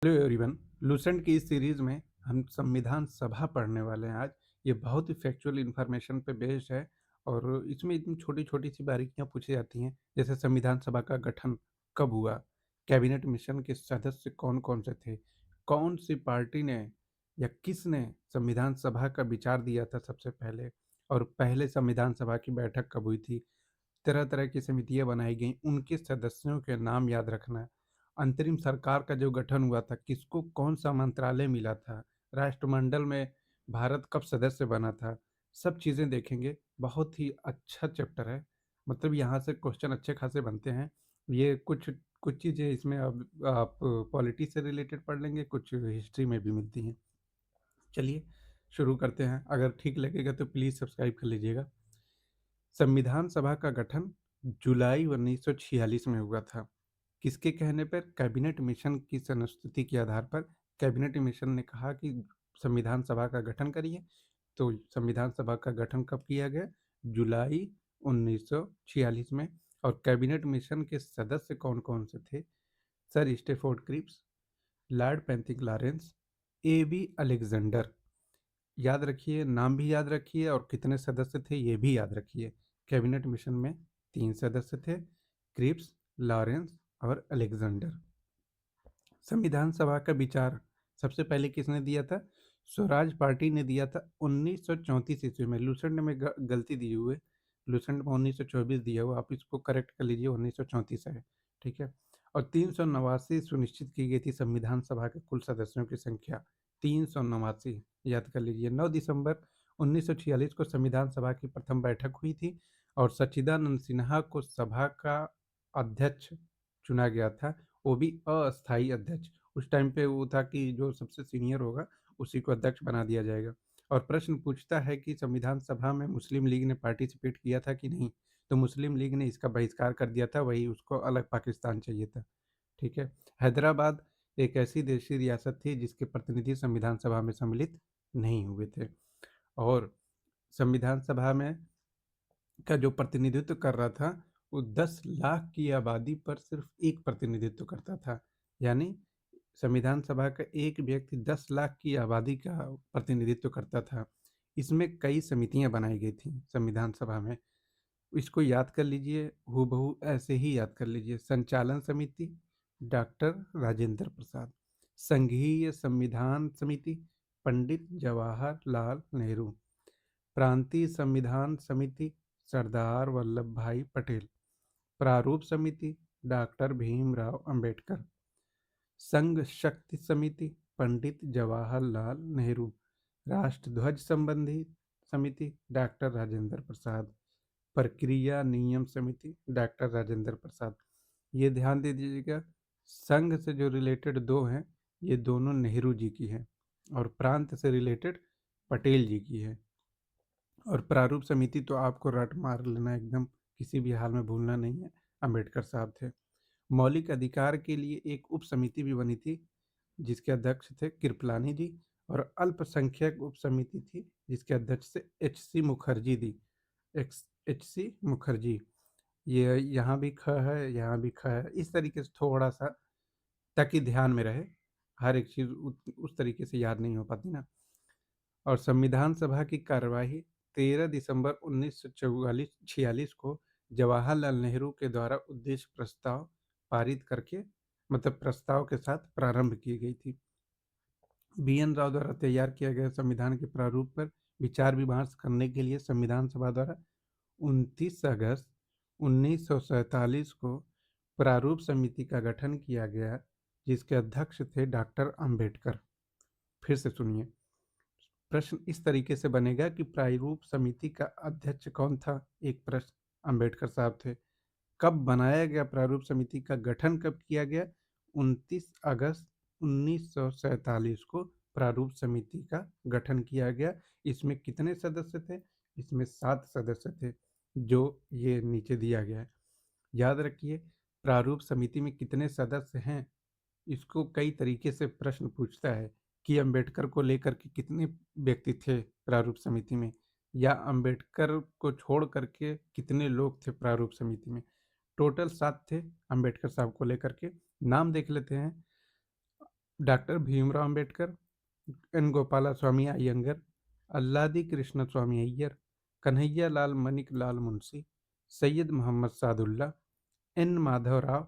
Hello everyone. Lucent की इस series में हम संविधान सभा पढ़ने वाले हैं आज। ये बहुत ही फैक्चुअल इंफॉर्मेशन पे बेस्ड है और इसमें इतनी छोटी छोटी सी बारीकियां पूछी जाती हैं, जैसे संविधान सभा का गठन कब हुआ, कैबिनेट मिशन के सदस्य कौन कौन से थे, कौन सी पार्टी ने या किसने संविधान सभा का विचार दिया था सबसे पहले, और पहले संविधान सभा की बैठक कब हुई थी, तरह तरह की समितियां बनाई गई, उनके सदस्यों के नाम याद रखना, अंतरिम सरकार का जो गठन हुआ था किसको कौन सा मंत्रालय मिला था, राष्ट्रमंडल में भारत कब सदस्य बना था, सब चीज़ें देखेंगे। बहुत ही अच्छा चैप्टर है, मतलब यहाँ से क्वेश्चन अच्छे खासे बनते हैं। ये कुछ कुछ चीज़ें इसमें अब आप पॉलिटी से रिलेटेड पढ़ लेंगे, कुछ हिस्ट्री में भी मिलती हैं। चलिए शुरू करते हैं। अगर ठीक लगेगा तो प्लीज़ सब्सक्राइब कर लीजिएगा। संविधान सभा का गठन जुलाई 1946 में हुआ था। किसके कहने पर? कैबिनेट मिशन की संस्तुति के आधार पर कैबिनेट मिशन ने कहा कि संविधान सभा का गठन करिए। तो संविधान सभा का गठन कब किया गया? जुलाई 1946 में। और कैबिनेट मिशन के सदस्य कौन कौन से थे? Sir Stafford Cripps, Lord Pethick Lawrence, A B Alexander. याद रखिए, नाम भी याद रखिए और कितने सदस्य थे ये भी याद रखिए। कैबिनेट मिशन में 3 सदस्य थे, क्रिप्स, लॉरेंस और अलेक्जेंडर। संविधान सभा का विचार सबसे पहले किसने दिया था? स्वराज पार्टी ने दिया था 1934 ईस्वी में। लुसेंट में गलती दी हुई है, लुसेंट में 1924 दिया हुआ, आप इसको करेक्ट कर लीजिए, 1934 है। ठीक है। और 389 सुनिश्चित की गई थी संविधान सभा के कुल सदस्यों की संख्या, 389। याद कर लीजिए। 9 दिसंबर 1946 को संविधान सभा की प्रथम बैठक हुई थी और सच्चिदानंद सिन्हा को सभा का अध्यक्ष चुना गया था, वो भी अस्थाई अध्यक्ष। उस टाइम पे वो था कि जो सबसे सीनियर होगा उसी को अध्यक्ष बना दिया जाएगा। और प्रश्न पूछता है कि संविधान सभा में मुस्लिम लीग ने पार्टिसिपेट किया था कि नहीं? तो मुस्लिम लीग ने इसका बहिष्कार कर दिया था, वही उसको अलग पाकिस्तान चाहिए था। ठीक है। हैदराबाद एक ऐसी देशी रियासत थी जिसके प्रतिनिधि संविधान सभा में सम्मिलित नहीं हुए थे। और संविधान सभा में का जो प्रतिनिधित्व कर रहा था वो 10 लाख की आबादी पर सिर्फ एक प्रतिनिधित्व करता था। यानी संविधान सभा का एक व्यक्ति 10 लाख की आबादी का प्रतिनिधित्व करता था। इसमें कई समितियां बनाई गई थी संविधान सभा में। इसको याद कर लीजिए, हूबहू ऐसे ही याद कर लीजिए। संचालन समिति डॉक्टर राजेंद्र प्रसाद, संघीय संविधान समिति पंडित जवाहरलाल नेहरू, प्रांतीय संविधान समिति सरदार वल्लभ भाई पटेल, प्रारूप समिति डॉक्टर भीमराव अंबेडकर, संघ शक्ति समिति पंडित जवाहरलाल नेहरू, राष्ट्रध्वज संबंधी समिति डॉक्टर राजेंद्र प्रसाद, प्रक्रिया नियम समिति डॉक्टर राजेंद्र प्रसाद। ये ध्यान दे दीजिएगा, संघ से जो रिलेटेड दो हैं ये दोनों नेहरू जी की हैं और प्रांत से रिलेटेड पटेल जी की है। और प्रारूप समिति तो आपको रट मार लेना, एकदम किसी भी हाल में भूलना नहीं है, अंबेडकर साहब थे। मौलिक अधिकार के लिए एक उप समिति भी बनी थी जिसके अध्यक्ष थे कृपलानी जी, और अल्पसंख्यक उप समिति थी जिसके अध्यक्ष थे एच सी मुखर्जी दी। H C Mukherjee. ये यहाँ भी ख है, यहाँ भी ख है, इस तरीके से थोड़ा सा, ताकि ध्यान में रहे। हर एक चीज़ उस तरीके से याद नहीं हो पाती ना। और संविधान सभा की कार्यवाही 13 दिसंबर 1946 को जवाहरलाल नेहरू के द्वारा उद्देश्य प्रस्ताव पारित करके, मतलब प्रस्ताव के साथ प्रारंभ की गई थी। बी एन राव द्वारा तैयार किया गया संविधान के प्रारूप पर विचार विमर्श करने के लिए संविधान सभा द्वारा 29 अगस्त 1947 को प्रारूप समिति का गठन किया गया, जिसके अध्यक्ष थे डॉक्टर अंबेडकर। फिर से सुनिए, प्रश्न इस तरीके से बनेगा कि प्रारूप समिति का अध्यक्ष कौन था? एक प्रश्न, अंबेडकर साहब थे। कब बनाया गया? प्रारूप समिति का गठन कब किया गया? 29 अगस्त 1947 को प्रारूप समिति का गठन किया गया। इसमें कितने सदस्य थे? इसमें 7 सदस्य थे, जो ये नीचे दिया गया है। याद रखिए, प्रारूप समिति में कितने सदस्य हैं, इसको कई तरीके से प्रश्न पूछता है कि अंबेडकर को लेकर के कितने व्यक्ति थे प्रारूप समिति में, या अंबेडकर को छोड़ करके कितने लोग थे प्रारूप समिति में। टोटल 7 थे अंबेडकर साहब को लेकर के। नाम देख लेते हैं। Doctor Bhimrao Ambedkar, N Gopalaswami Ayyangar, Alladi Krishna Swami Ayyar, Kanhaiya Lal Manik Lal Munshi, Syed Mohammad Saadulla, N Madhav Rao,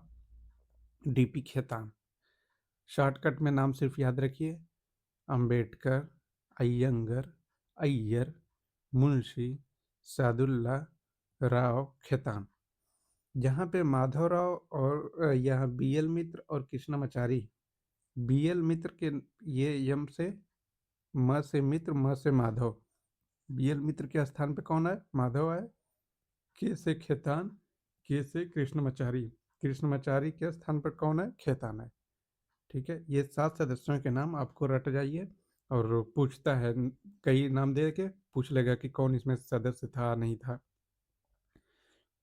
D P Khaitan. Shortcut में नाम सिर्फ याद रखिए, अंबेडकर, अयंगर, अय्यर, मुंशी, सादुल्ला, राव, खेतान। जहाँ पे माधवराव और यहाँ बीएल मित्र और कृष्णमाचारी, बीएल मित्र के ये यम से म से मित्र, म से माधव। बीएल मित्र के स्थान पे कौन है? माधव आए। के से खेतान, के से कृष्णमाचारी, कृष्णमाचारी के स्थान पर कौन है? खेतान है। ठीक है, ये 7 सदस्यों के नाम आपको रट जाइए, और पूछता है, कई नाम दे के पूछ लेगा कि कौन इसमें सदस्य था नहीं था।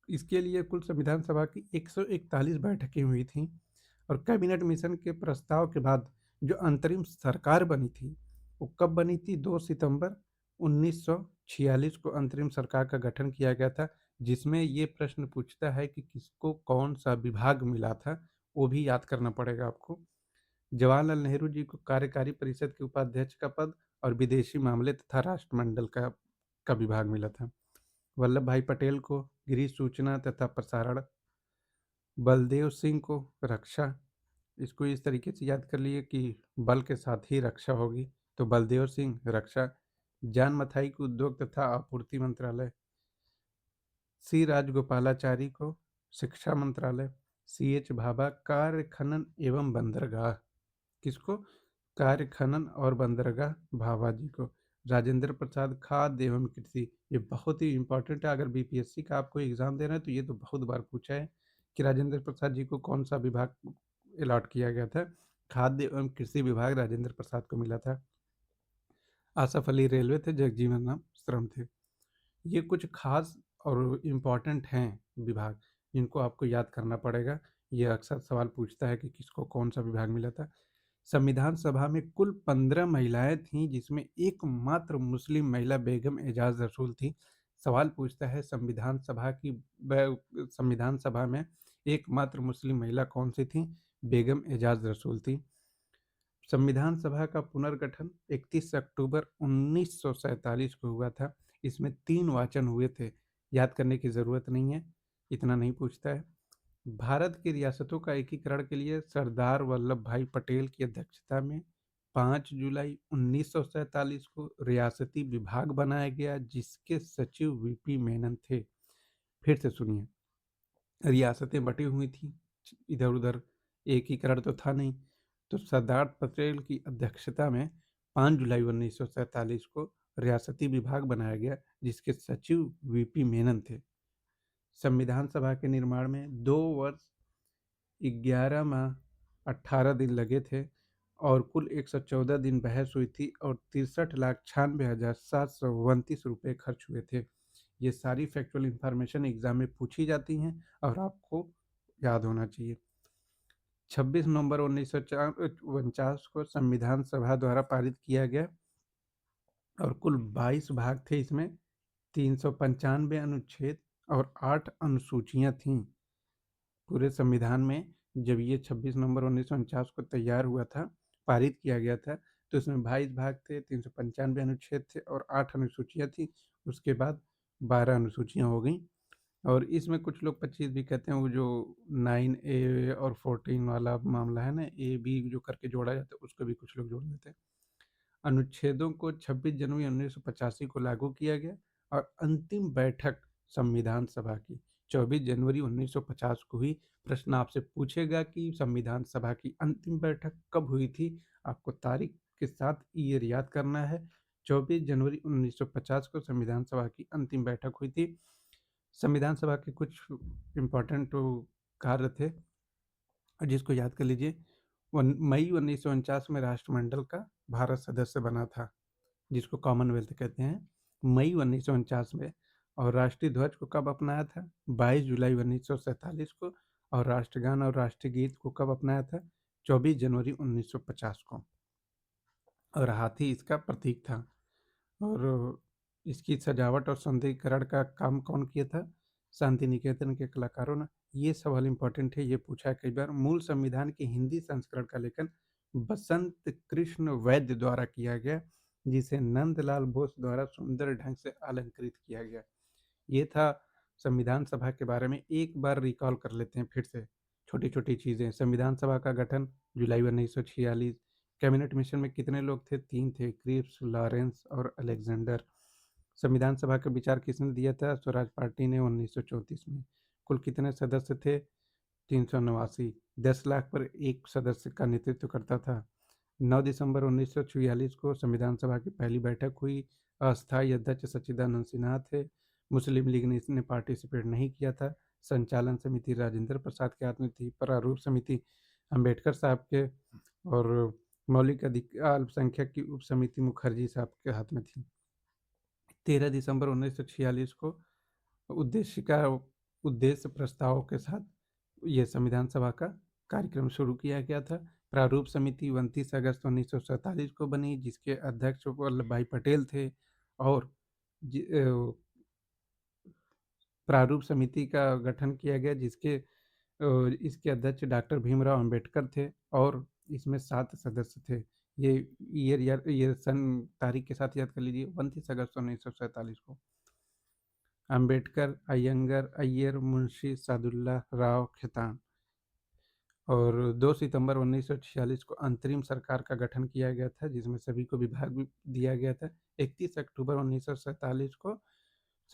इसके लिए कुल संविधान सभा की 141 बैठकें हुई थी, और कैबिनेट मिशन के प्रस्ताव के बाद जो अंतरिम सरकार बनी थी, वो कब बनी थी? 2 सितंबर 1946 को अंतरिम सरकार का गठन किया गया था, जिसमें ये प्रश्न पूछता है कि किसको कौन सा विभाग मिला था, वो भी याद करना पड़ेगा आपको। जवाहरलाल नेहरू जी को कार्यकारी परिषद के उपाध्यक्ष का पद और विदेशी मामले तथा राष्ट्रमंडल का विभाग मिला था। वल्लभ भाई पटेल को गृह, सूचना तथा प्रसारण, बलदेव सिंह को रक्षा। इसको इस तरीके से याद कर लिए कि बल के साथ ही रक्षा होगी, तो बलदेव सिंह रक्षा। जान मथाई को उद्योग तथा आपूर्ति मंत्रालय, सी राजगोपालाचारी को शिक्षा मंत्रालय, सी एच भाभा कार्य खनन एवं बंदरगाह, किसको? कार्य खनन और बंदरगाह भाभा जी को। राजेंद्र प्रसाद खाद्य एवं कृषि, ये बहुत ही इंपॉर्टेंट है, अगर बीपीएससी का आपको एग्जाम देना है तो ये तो बहुत बार पूछा है कि राजेंद्र प्रसाद जी को कौन सा विभाग अलॉट किया गया था। खाद्य एवं कृषि विभाग राजेंद्र प्रसाद को मिला था। आसफ अली रेलवे थे, जगजीवन राम श्रम थे। ये कुछ खास और इम्पॉर्टेंट हैं विभाग, जिनको आपको याद करना पड़ेगा। ये अक्सर सवाल पूछता है कि किसको कौन सा विभाग मिला था। संविधान सभा में कुल 15 महिलाएं थीं, जिसमें एकमात्र मुस्लिम महिला बेगम एजाज रसूल थी। सवाल पूछता है संविधान सभा में एकमात्र मुस्लिम महिला कौन सी थी? बेगम एजाज रसूल थी। संविधान सभा का पुनर्गठन 31 अक्टूबर 1947 को हुआ था। इसमें 3 वाचन हुए थे, याद करने की ज़रूरत नहीं है, इतना नहीं पूछता है। भारत की रियासतों का एकीकरण के लिए सरदार वल्लभ भाई पटेल की अध्यक्षता में 5 जुलाई 1947 को रियासती विभाग बनाया गया, जिसके सचिव वीपी मेनन थे। फिर से सुनिए, रियासतें बटी हुई थी इधर उधर, एकीकरण तो था नहीं, तो सरदार पटेल की अध्यक्षता में 5 जुलाई 1947 को रियासती विभाग बनाया गया, जिसके सचिव वीपी मेनन थे। संविधान सभा के निर्माण में 2 वर्ष 11 माह 18 दिन लगे थे, और कुल 114 दिन बहस हुई थी, और 63,96,729 रुपये खर्च हुए थे। ये सारी फैक्चुअल इंफॉर्मेशन एग्जाम में पूछी जाती हैं और आपको याद होना चाहिए। 26 नवंबर 1949 को संविधान सभा द्वारा पारित किया गया, और कुल 22 भाग थे इसमें, 395 अनुच्छेद और 8 अनुसूचियां थीं पूरे संविधान में। जब ये 26 नवंबर 1949 को तैयार हुआ था, पारित किया गया था, तो इसमें 22 भाग थे, 395 अनुच्छेद थे और 8 अनुसूचियां थी। उसके बाद 12 अनुसूचियां हो गई, और इसमें कुछ लोग 25 भी कहते हैं, वो जो 9A और 14 वाला मामला है ना, ए बी जो करके जोड़ा जाता है, उसको भी कुछ लोग जोड़ देते हैं। अनुच्छेदों को 26 जनवरी 1985 को लागू किया गया, और अंतिम बैठक संविधान सभा की 24 जनवरी 1950 को हुई। प्रश्न आपसे पूछेगा कि संविधान सभा की अंतिम बैठक कब हुई थी, आपको तारीख के साथ ईयर याद करना है। 24 जनवरी 1950 को संविधान सभा की अंतिम बैठक हुई थी। संविधान सभा के कुछ इम्पोर्टेंट कार्य थे, जिसको याद कर लीजिए। मई 1949 में राष्ट्रमंडल का भारत सदस्य बना था, जिसको कॉमनवेल्थ कहते हैं, मई 1949 में। और राष्ट्रीय ध्वज को कब अपनाया था? 22 जुलाई 1947 को। और राष्ट्रगान और राष्ट्रीय गीत को कब अपनाया था? 24 जनवरी 1950 को। और हाथी इसका प्रतीक था। और इसकी सजावट और सौंदर्यीकरण का काम कौन किया था? शांति निकेतन के कलाकारों ने। ये सवाल इंपॉर्टेंट है, ये पूछा है कई बार। मूल संविधान के हिंदी संस्करण का लेखन बसंत कृष्ण वैद्य द्वारा किया गया, जिसे नंदलाल बोस द्वारा सुंदर ढंग से अलंकृत किया गया। ये था संविधान सभा के बारे में। एक बार रिकॉल कर लेते हैं फिर से छोटी-छोटी चीज़ें। संविधान सभा का गठन जुलाई 1946। कैबिनेट मिशन में कितने लोग थे? 3 थे, क्रिप्स, लॉरेंस और अलेक्जेंडर। संविधान सभा का विचार किसने दिया था? स्वराज पार्टी ने 1934 में। कुल कितने सदस्य थे? 389। 10 लाख पर एक सदस्य का नेतृत्व करता था। 9 दिसंबर 1946 को संविधान सभा की पहली बैठक हुई। अस्थायी अध्यक्ष सच्चिदानंद सिन्हा थे। मुस्लिम लीग ने इसने पार्टिसिपेट नहीं किया था। संचालन समिति राजेंद्र प्रसाद के हाथ में थी। प्रारूप समिति अंबेडकर साहब के, और मौलिक अधिकार अल्पसंख्यक की उप समिति मुखर्जी साहब के हाथ में थी। 13 दिसंबर 1946 को उद्देशिका उद्देश्य प्रस्तावों के साथ ये संविधान सभा का कार्यक्रम शुरू किया गया था। प्रारूप समिति 29 अगस्त 1947 को बनी, जिसके अध्यक्ष वल्लभ भाई पटेल थे। और प्रारूप समिति का गठन किया गया, इसके अध्यक्ष डॉक्टर भीमराव अंबेडकर थे, और इसमें 7 सदस्य थे। ये ये सन तारीख के साथ याद कर लीजिए, 29 अगस्त 1947 को। अंबेडकर, अय्यर, मुंशी सादुल्ला राव खेतान। और 2 सितंबर 1946 को अंतरिम सरकार का गठन किया गया था, जिसमें सभी को विभाग भी दिया गया था। 31 अक्टूबर 1947 को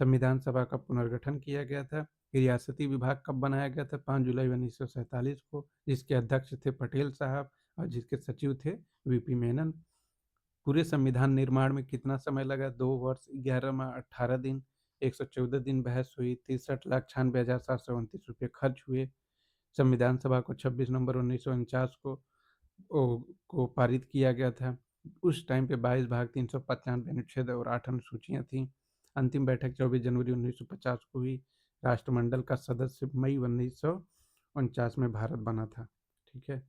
संविधान सभा का पुनर्गठन किया गया था। रियासती विभाग कब बनाया गया था? 5 जुलाई 1947 को, जिसके अध्यक्ष थे पटेल साहब और जिसके सचिव थे वीपी मेनन। पूरे संविधान निर्माण में कितना समय लगा? 2 वर्ष 11 माह 18 दिन, 114 दिन बहस हुई, 63,96,729 रुपये खर्च हुए। संविधान सभा को 26 नवंबर 1949 को पारित किया गया था। उस टाइम पे 22 भाग 395 अनुच्छेद और 8 अनुसूचियाँ थीं। अंतिम बैठक 24 जनवरी 1950 को हुई। राष्ट्रमंडल का सदस्य मई 1949 में भारत बना था। ठीक है,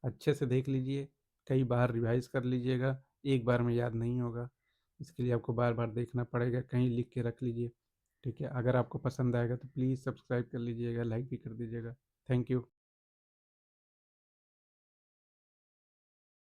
अच्छे से देख लीजिए, कई बार रिवाइज कर लीजिएगा, एक बार में याद नहीं होगा। इसके लिए आपको बार बार देखना पड़ेगा, कहीं लिख के रख लीजिए। ठीक है, अगर आपको पसंद आएगा तो प्लीज़ सब्सक्राइब कर लीजिएगा, लाइक भी कर दीजिएगा। Thank you.